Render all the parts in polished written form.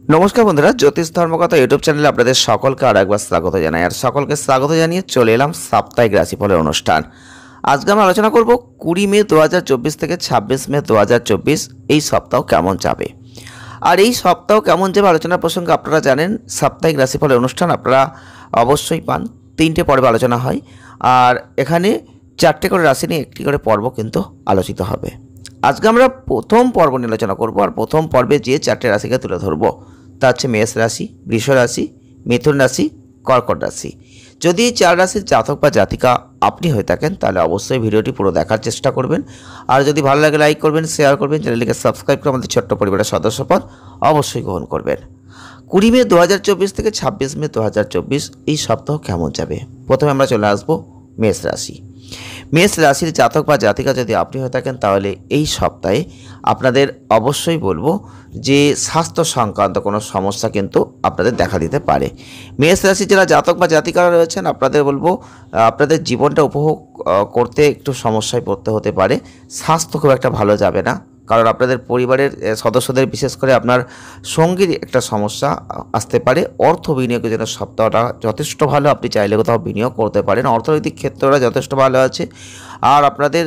নমস্কার বন্ধুরা, জ্যোতিষ ধর্মকথা ইউটিউব চ্যানেলে আপনাদের সকলকে আর একবার স্বাগত জানাই। আর সকলকে স্বাগত জানিয়ে চলে এলাম সাপ্তাহিক রাশিফলের অনুষ্ঠান। আজকে আমরা আলোচনা করব 20 মে 2024 থেকে 26 মে 2024 এই সপ্তাহ কেমন যাবে। আর এই সপ্তাহ কেমন যাবে আলোচনার প্রসঙ্গে আপনারা জানেন, সাপ্তাহিক রাশিফলের অনুষ্ঠান আপনারা অবশ্যই পান। 3টে পর্বে আলোচনা হয়, আর এখানে 4টে করে রাশি নিয়ে একটি করে পর্ব কিন্তু আলোচিত হবে। আজকে আমরা প্রথম পর্ব নিয়ে আলোচনা করব, আর প্রথম পর্বে যে 4টে রাশিকে তুলে ধরবো তা হচ্ছে মেষ রাশি, বৃষ রাশি, মিথুন রাশি, কর্কট রাশি। যদি এই 4 রাশির জাতক বা জাতিকা আপনি হয়ে থাকেন তাহলে অবশ্যই ভিডিওটি পুরো দেখার চেষ্টা করবেন। আর যদি ভালো লাগে লাইক করবেন, শেয়ার করবেন, চ্যানেলটিকে সাবস্ক্রাইব করে আমাদের ছোট্ট পরিবারের সদস্যপদ অবশ্যই গ্রহণ করবেন। 20 মে 2024 থেকে 26 মে 2024 এই সপ্তাহ কেমন যাবে। প্রথমে আমরা চলে আসবো মেষ রাশি। মেষ রাশির জাতক বা জাতিকা যদি আপনি হয়ে থাকেন তাহলে এই সপ্তাহে আপনাদের অবশ্যই বলবো যে স্বাস্থ্য সংক্রান্ত কোনো সমস্যা কিন্তু আপনাদের দেখা দিতে পারে। মেষ রাশির যারা জাতক বা জাতিকারা রয়েছেন আপনাদের বলবো আপনাদের জীবনটা উপভোগ করতে একটু সমস্যায় পড়তে হতে পারে। স্বাস্থ্য খুব একটা ভালো যাবে না, কারণ আপনাদের পরিবারের সদস্যদের বিশেষ করে আপনার সঙ্গীর একটা সমস্যা আসতে পারে। অর্থ বিনিয়োগের জন্য সপ্তাহটা যথেষ্ট ভালো, আপনি চাইলে কোথাও বিনিয়োগ করতে পারেন। অর্থনৈতিক ক্ষেত্রটা যথেষ্ট ভালো আছে। আর আপনাদের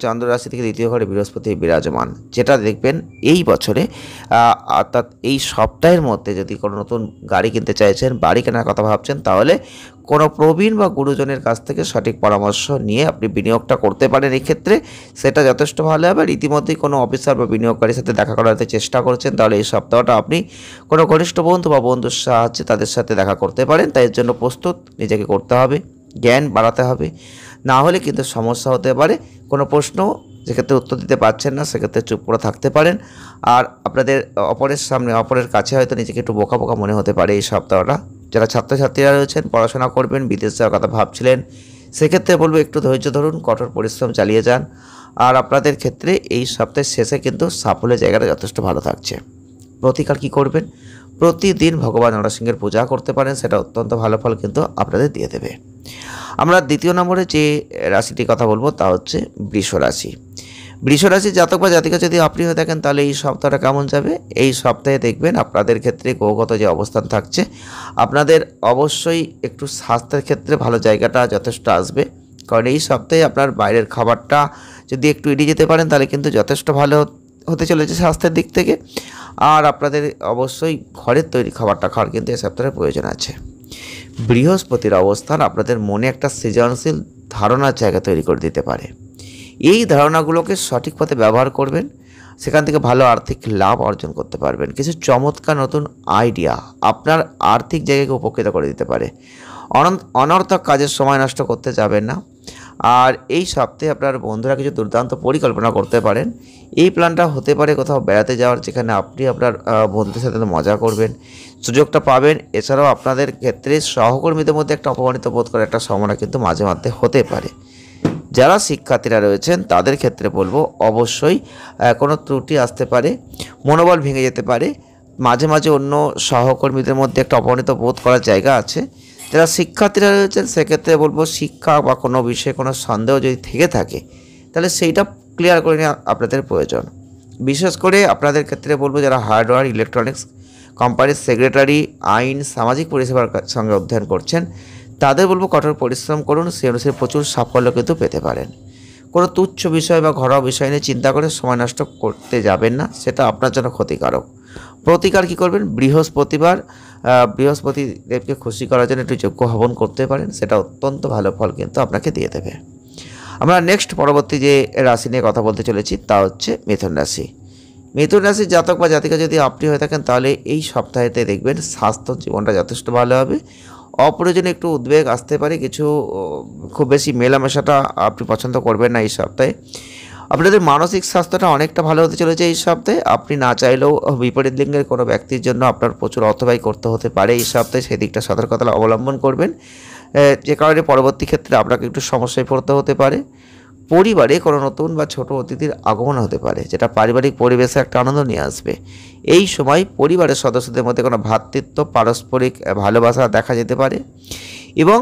চন্দ্র রাশি থেকে দ্বিতীয় ঘরে বৃহস্পতি বিরাজমান, যেটা দেখবেন এই বছরে অর্থাৎ এই সপ্তাহের মধ্যে যদি কোনো নতুন গাড়ি কিনতে চাইছেন, বাড়ি কেনার কথা ভাবছেন, তাহলে কোনো প্রবীণ বা গুরুজনের কাছ থেকে সঠিক পরামর্শ নিয়ে আপনি বিনিয়োগটা করতে পারেন। এই ক্ষেত্রে সেটা যথেষ্ট ভালো হবে। আর ইতিমধ্যেই কোনো অফিসার বা বিনিয়োগকারীর সাথে দেখা করাতে চেষ্টা করছেন, তাহলে এই সপ্তাহটা আপনি কোনো ঘনিষ্ঠ বন্ধু বা বন্ধুর সাহায্যে তাদের সাথে দেখা করতে পারেন। তাই এর জন্য প্রস্তুত নিজেকে করতে হবে, জ্ঞান বাড়াতে হবে, না হলে কিন্তু সমস্যা হতে পারে। কোনো প্রশ্ন যেক্ষেত্রে উত্তর দিতে পারছেন না সেক্ষেত্রে চুপ করে থাকতে পারেন। আর আপনাদের অপরের সামনে অপরের কাছে হয়তো নিজেকে একটু বোকা বোকা মনে হতে পারে এই সপ্তাহটা। যারা ছাত্রছাত্রীরা রয়েছেন, পড়াশোনা করবেন, বিদেশ যাওয়ার কথা ভাবছিলেন, সেক্ষেত্রে বলবো একটু ধৈর্য ধরুন, কঠোর পরিশ্রম চালিয়ে যান। আর আপনাদের ক্ষেত্রে এই সপ্তাহের শেষে কিন্তু সাফল্যের জায়গাটা যথেষ্ট ভালো থাকছে। প্রতিকার কী করবেন? প্রতিদিন ভগবান নরসিংহের পূজা করতে পারেন, সেটা অত্যন্ত ভালো ফল কিন্তু আপনাদের দিয়ে দেবে। আমরা দ্বিতীয় নম্বরে যে রাশিটির কথা বলবো তা হচ্ছে বৃষ রাশি। বৃষ রাশির জাতক বা জাতিকা যদি আপনি হয়ে থাকেন তাহলে এই সপ্তাহটা কেমন যাবে। এই সপ্তাহে দেখবেন আপনাদের ক্ষেত্রে গ্রহগত যে অবস্থান থাকছে, আপনাদের অবশ্যই একটু স্বাস্থ্যের ক্ষেত্রে ভালো জায়গাটা যথেষ্ট আসবে। কারণ এই সপ্তাহে আপনার বাইরের খাবারটা যদি একটু এড়িয়ে যেতে পারেন তাহলে কিন্তু যথেষ্ট ভালো হতে চলেছে স্বাস্থ্যের দিক থেকে। আর আপনাদের অবশ্যই ঘরের তৈরি খাবারটা খাওয়ার কিন্তু এই সপ্তাহে প্রয়োজন আছে। বৃহস্পতির অবস্থান আপনাদের মনে একটা সৃজনশীল ধারণার জায়গা তৈরি করে দিতে পারে। এই ধারণাগুলোকে সঠিক পথে ব্যবহার করবেন, সেখান থেকে ভালো আর্থিক লাভ অর্জন করতে পারবেন। কিছু চমৎকার নতুন আইডিয়া আপনার আর্থিক জায়গাকে উপকৃত করে দিতে পারে। অনর্থক কাজের সময় নষ্ট করতে যাবেন না। আর এই সপ্তাহে আপনার বন্ধুরা কিছু দুর্দান্ত পরিকল্পনা করতে পারেন। এই প্ল্যানটা হতে পারে কোথাও বেড়াতে যাওয়ার, যেখানে আপনি আপনার বন্ধুদের সাথে মজা করবেন, সুযোগটা পাবেন। এছাড়াও আপনাদের ক্ষেত্রে সহকর্মীদের মধ্যে একটা অপমানিত বোধ করার একটা সম্ভাবনা কিন্তু মাঝে মধ্যে হতে পারে। যারা শিক্ষার্থীরা রয়েছেন তাদের ক্ষেত্রে বলবো অবশ্যই কোনো ত্রুটি আসতে পারে, মনোবল ভেঙে যেতে পারে। মাঝে মাঝে অন্য সহকর্মীদের মধ্যে একটা অপমানিত বোধ করার জায়গা আছে। যারা শিক্ষার্থীরা রয়েছেন সেক্ষেত্রে বলবো শিক্ষা বা কোনো বিষয়ে কোনো সন্দেহ যদি থেকে থাকে তাহলে সেইটা ক্লিয়ার করে নেওয়া আপনাদের প্রয়োজন। বিশেষ করে আপনাদের ক্ষেত্রে বলবো যারা হার্ডওয়্যার, ইলেকট্রনিক্স কোম্পানির সেক্রেটারি, আইন, সামাজিক পরিষেবার সঙ্গে অধ্যয়ন করছেন, তাদের বলবো কঠোর পরিশ্রম করুন, সেই অনুসারে প্রচুর সাফল্য কিন্তু পেতে পারেন। কোনো তুচ্ছ বিষয় বা ঘরোয়া বিষয় নিয়ে চিন্তা করে সময় নষ্ট করতে যাবেন না, সেটা আপনার জন্য ক্ষতিকারক। প্রতিকার কী করবেন? বৃহস্পতিবার বৃহস্পতি দেবকে খুশি করার জন্য একটু যজ্ঞ হবন করতে পারেন, সেটা অত্যন্ত ভালো ফল কিন্তু আপনাকে দিয়ে দেবে। আমরা নেক্সট পরবর্তী যে রাশি নিয়ে কথা বলতে চলেছি তা হচ্ছে মিথুন রাশি। মিথুন রাশির জাতক বা জাতিকা যদি আপনি হয়ে থাকেন তাহলে এই সপ্তাহেতে দেখবেন স্বাস্থ্য জীবনটা যথেষ্ট ভালো হবে। অপ্রয়োজনীয় একটু উদ্বেগ আসতে পারে, কিছু খুব বেশি মেলামেশাটা আপনি পছন্দ করবেন না এই সপ্তাহে। আপনাদের মানসিক স্বাস্থ্যটা অনেকটা ভালো হতে চলেছে এই সপ্তাহে। আপনি না চাইলেও বিপরীত লিঙ্গের কোনো ব্যক্তির জন্য আপনার প্রচুর অর্থ ব্যয় করতে হতে পারে এই সপ্তাহে, সেদিকটা সতর্কতা অবলম্বন করবেন, যে কারণে পরবর্তী ক্ষেত্রে আপনাকে একটু সমস্যায় পড়তে হতে পারে। পরিবারে কোনো নতুন বা ছোট অতিথির আগমন হতে পারে, যেটা পারিবারিক পরিবেশে একটা আনন্দ নিয়ে আসবে। এই সময় পরিবারের সদস্যদের মধ্যে কোনো ভ্রাতৃত্ব, পারস্পরিক ভালোবাসা দেখা যেতে পারে। এবং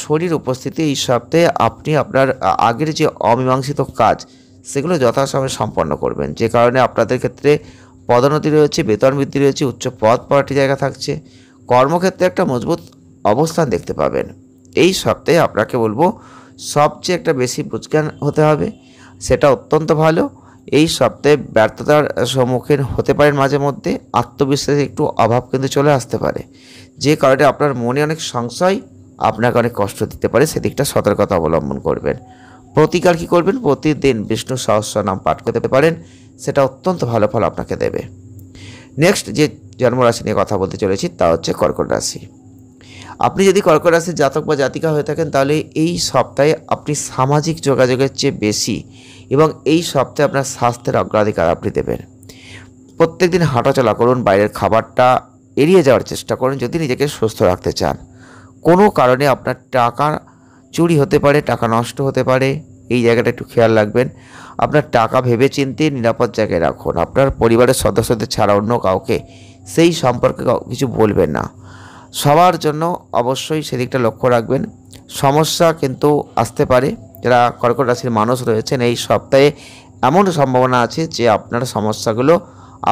শরীর উপস্থিতি এই সপ্তাহে আপনি আপনার আগের যে অমীমাংসিত কাজ সেগুলো যথাসময়ে সম্পন্ন করবেন, যে কারণে আপনাদের ক্ষেত্রে পদোন্নতি রয়েছে, বেতন বৃদ্ধি রয়েছে, উচ্চ পদ প্রার্থী জায়গা থাকছে, কর্মক্ষেত্রে একটা মজবুত অবস্থান দেখতে পাবেন। এই সপ্তাহে আপনাকে বলবো সবচেয়ে একটা বেশি বুঝজ্ঞান হতে হবে, সেটা অত্যন্ত ভালো। এই সপ্তাহে ব্যর্থতার সম্মুখীন হতে পারেন, মাঝে মধ্যে আত্মবিশ্বাসের একটু অভাব কিন্তু চলে আসতে পারে, যে কারণে আপনার মনে অনেক সংশয় আপনাকে অনেক কষ্ট দিতে পারে, সেদিকটা সতর্কতা অবলম্বন করবেন। প্রতিকার কী করবেন? প্রতিদিন বিষ্ণু সহস্রনাম পাঠ করতে পারেন, সেটা অত্যন্ত ভালো ফল আপনাকে দেবে। নেক্সট যে জন্মরাশি নিয়ে কথা বলতে চলেছি তা হচ্ছে কর্কট রাশি। আপনি যদি কর্কট রাশির জাতক বা জাতিকা হয়ে থাকেন, তাহলে এই সপ্তাহে আপনি সামাজিক যোগাযোগের চেয়ে বেশি এবং এই সপ্তাহে আপনার স্বাস্থ্যের অগ্রাধিকার আপনি দেবেন। প্রত্যেকদিন হাঁটাচলা করুন, বাইরের খাবারটা এড়িয়ে যাওয়ার চেষ্টা করুন যদি নিজেকে সুস্থ রাখতে চান। কোনো কারণে আপনার টাকা চুরি হতে পারে, টাকা নষ্ট হতে পারে, এই জায়গাটা একটু খেয়াল রাখবেন। আপনার টাকা ভেবেচিন্তে নিরাপদ জায়গায় রাখুন। আপনার পরিবারের সদস্যদের ছাড়া অন্য কাউকে সেই সম্পর্কে কিছু বলবেন না। সবার জন্য অবশ্যই সেদিকটা লক্ষ্য রাখবেন। সমস্যা কিন্তু আসতে পারে। যারা কর্কট রাশির মানুষ রয়েছেন, এই সপ্তাহে এমন সম্ভাবনা আছে যে আপনার সমস্যাগুলো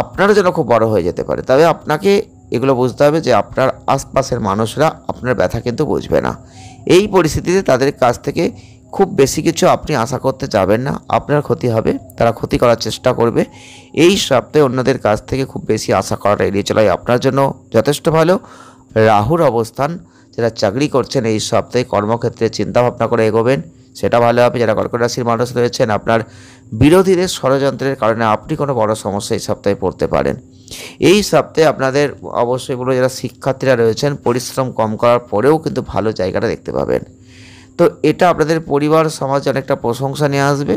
আপনার জন্য খুব বড় হয়ে যেতে পারে। তবে আপনাকে এগুলো বুঝতে হবে যে আপনার আশপাশের মানুষরা আপনার ব্যথা কিন্তু বুঝবে না। এই পরিস্থিতিতে তাদের কাছ থেকে খুব বেশি কিছু আপনি আশা করতে যাবেন না, আপনার ক্ষতি হবে, তারা ক্ষতি করার চেষ্টা করবে। এই সপ্তাহে অন্যদের কাছ থেকে খুব বেশি আশা করাটা এড়িয়ে চলাই আপনার জন্য যথেষ্ট ভালো। রাহুর অবস্থান, যারা চাকরি করছেন এই সপ্তাহে কর্মক্ষেত্রে চিন্তাভাবনা করে এগোবেন, সেটা ভালো হবে। যারা কর্কট রাশির মানুষ রয়েছেন, আপনার বিরোধীদের ষড়যন্ত্রের কারণে আপনি কোনো বড় সমস্যা এই সপ্তাহে পড়তে পারেন। এই সপ্তাহে আপনাদের অবশ্যই বলবো, যারা শিক্ষার্থীরা রয়েছেন পরিশ্রম কম করার পরেও কিন্তু ভালো জায়গাটা দেখতে পাবেন। তো এটা আপনাদের পরিবার সমাজে অনেকটা প্রশংসা নিয়ে আসবে।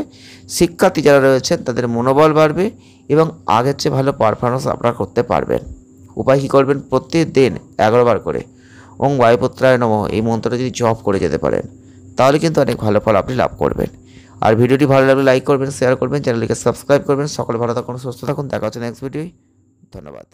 শিক্ষার্থী যারা রয়েছেন তাদের মনোবল বাড়বে এবং আগের চেয়ে ভালো পারফরমেন্স আপনারা করতে পারবেন। উপায় কী করবেন? প্রতিদিন 11 বার করে ওং বায়ুপুত্রায় নমঃ এই মন্ত্রটা যদি জপ করে যেতে পারেন, তাহলে কিন্তু অনেক ভালো ফল আপনি লাভ করবেন। আর ভিডিওটি ভালো লাগলে লাইক করবেন, শেয়ার করবেন, চ্যানেলটিকে সাবস্ক্রাইব করবেন। সকলে ভালো থাকুন, সুস্থ থাকুন, দেখা হচ্ছে নেক্সট ভিডিওয়। ধন্যবাদ।